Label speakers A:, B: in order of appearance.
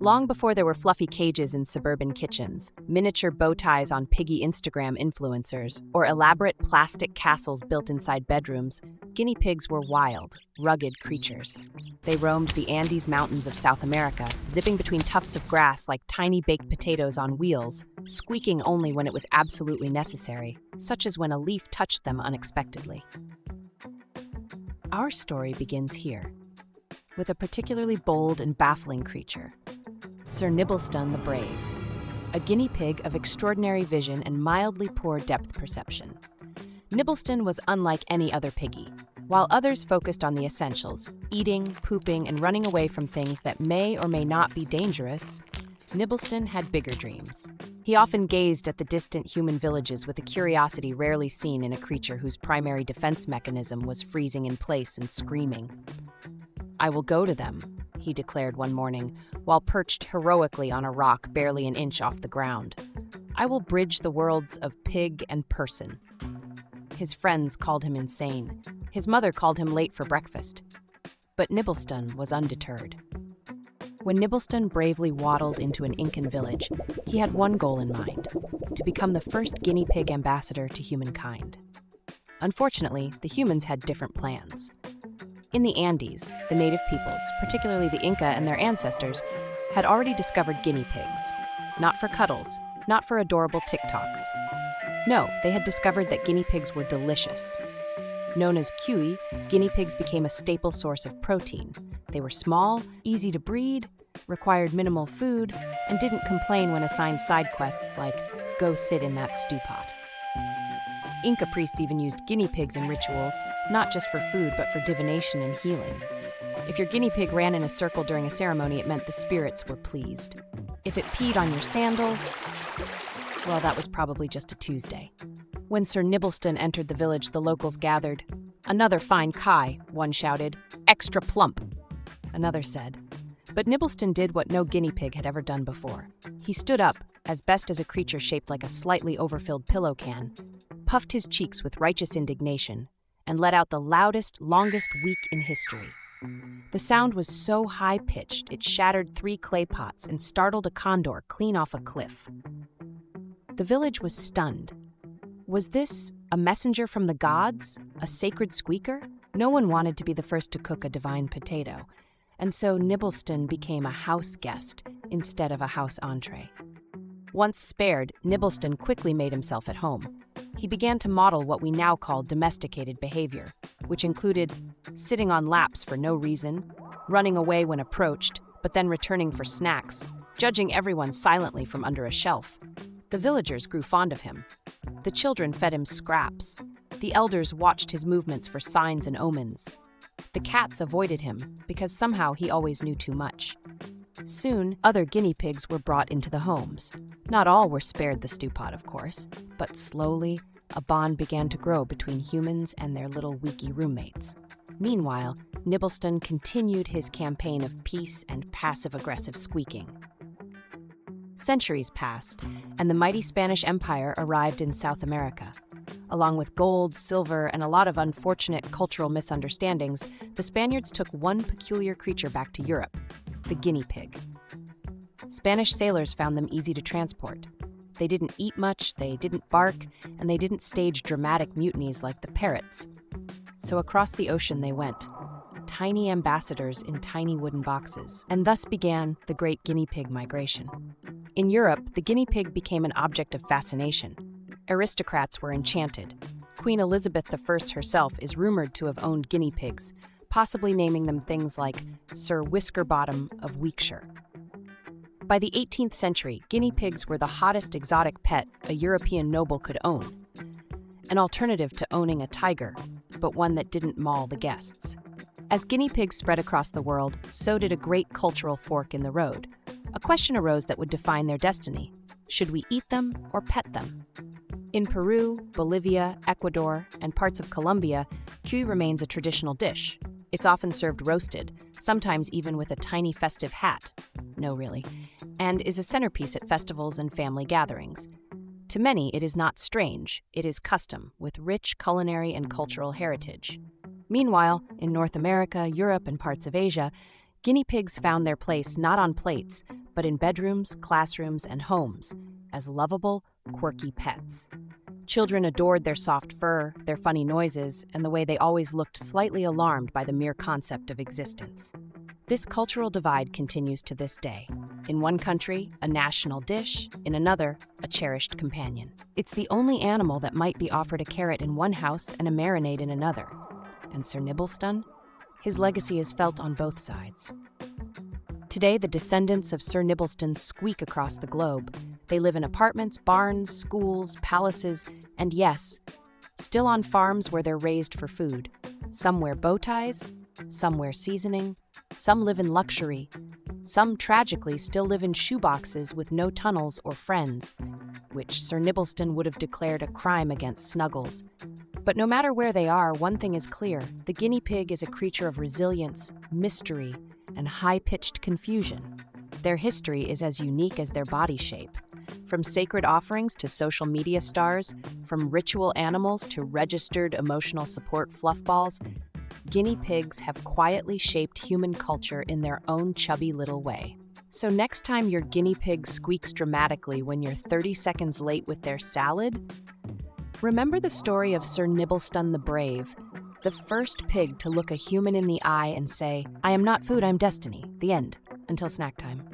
A: Long before there were fluffy cages in suburban kitchens, miniature bow ties on piggy Instagram influencers, or elaborate plastic castles built inside bedrooms, guinea pigs were wild, rugged creatures. They roamed the Andes Mountains of South America, zipping between tufts of grass like tiny baked potatoes on wheels, squeaking only when it was absolutely necessary, such as when a leaf touched them unexpectedly. Our story begins here, with a particularly bold and baffling creature, Sir Nibbleston the Brave, a guinea pig of extraordinary vision and mildly poor depth perception. Nibbleston was unlike any other piggy. While others focused on the essentials, eating, pooping, and running away from things that may or may not be dangerous, Nibbleston had bigger dreams. He often gazed at the distant human villages with a curiosity rarely seen in a creature whose primary defense mechanism was freezing in place and screaming. "I will go to them," he declared one morning, while perched heroically on a rock barely an inch off the ground. "I will bridge the worlds of pig and person." His friends called him insane. His mother called him late for breakfast. But Nibbleston was undeterred. When Nibbleston bravely waddled into an Incan village, he had one goal in mind: to become the first guinea pig ambassador to humankind. Unfortunately, the humans had different plans. In the Andes, the native peoples, particularly the Inca and their ancestors, had already discovered guinea pigs. Not for cuddles, not for adorable TikToks. No, they had discovered that guinea pigs were delicious. Known as cuy, guinea pigs became a staple source of protein. They were small, easy to breed, required minimal food, and didn't complain when assigned side quests like, "Go sit in that stew pot." Inca priests even used guinea pigs in rituals, not just for food but for divination and healing. If your guinea pig ran in a circle during a ceremony, it meant the spirits were pleased. If it peed on your sandal, well, that was probably just a Tuesday. When Sir Nibbleston entered the village, the locals gathered. "Another fine kai," one shouted. "Extra plump," another said. But Nibbleston did what no guinea pig had ever done before. He stood up, as best as a creature shaped like a slightly overfilled pillow can, puffed his cheeks with righteous indignation, and let out the loudest, longest week in history. The sound was so high-pitched it shattered 3 clay pots and startled a condor clean off a cliff. The village was stunned. Was this a messenger from the gods? A sacred squeaker? No one wanted to be the first to cook a divine potato, and so Nibbleston became a house guest instead of a house entree. Once spared, Nibbleston quickly made himself at home. He began to model what we now call domesticated behavior, which included sitting on laps for no reason, running away when approached, but then returning for snacks, judging everyone silently from under a shelf. The villagers grew fond of him. The children fed him scraps. The elders watched his movements for signs and omens. The cats avoided him because somehow he always knew too much. Soon, other guinea pigs were brought into the homes. Not all were spared the stew pot, of course, but slowly, a bond began to grow between humans and their little weaky roommates. Meanwhile, Nibbleston continued his campaign of peace and passive-aggressive squeaking. Centuries passed, and the mighty Spanish Empire arrived in South America. Along with gold, silver, and a lot of unfortunate cultural misunderstandings, the Spaniards took one peculiar creature back to Europe: the guinea pig. Spanish sailors found them easy to transport. They didn't eat much, they didn't bark, and they didn't stage dramatic mutinies like the parrots. So across the ocean they went, tiny ambassadors in tiny wooden boxes, and thus began the Great Guinea Pig Migration. In Europe, the guinea pig became an object of fascination. Aristocrats were enchanted. Queen Elizabeth I herself is rumored to have owned guinea pigs, possibly naming them things like Sir Whiskerbottom of Weakshire. By the 18th century, guinea pigs were the hottest exotic pet a European noble could own. An alternative to owning a tiger, but one that didn't maul the guests. As guinea pigs spread across the world, so did a great cultural fork in the road. A question arose that would define their destiny. Should we eat them or pet them? In Peru, Bolivia, Ecuador, and parts of Colombia, cuy remains a traditional dish. It's often served roasted, sometimes even with a tiny festive hat. No, really. And is a centerpiece at festivals and family gatherings. To many, it is not strange. It is custom, with rich culinary and cultural heritage. Meanwhile, in North America, Europe, and parts of Asia, guinea pigs found their place not on plates, but in bedrooms, classrooms, and homes as lovable, quirky pets. Children adored their soft fur, their funny noises, and the way they always looked slightly alarmed by the mere concept of existence. This cultural divide continues to this day. In one country, a national dish; in another, a cherished companion. It's the only animal that might be offered a carrot in one house and a marinade in another. And Sir Nibbleston? His legacy is felt on both sides. Today, the descendants of Sir Nibbleston squeak across the globe. They live in apartments, barns, schools, palaces, and yes, still on farms where they're raised for food. Some wear bow ties, some wear seasoning, some live in luxury, some tragically still live in shoeboxes with no tunnels or friends, which Sir Nibbleston would have declared a crime against Snuggles. But no matter where they are, one thing is clear: the guinea pig is a creature of resilience, mystery, and high-pitched confusion. Their history is as unique as their body shape. From sacred offerings to social media stars, from ritual animals to registered emotional support fluffballs, guinea pigs have quietly shaped human culture in their own chubby little way. So next time your guinea pig squeaks dramatically when you're 30 seconds late with their salad, remember the story of Sir Nibbleston the Brave, the first pig to look a human in the eye and say, "I am not food, I'm destiny." The end. Until snack time.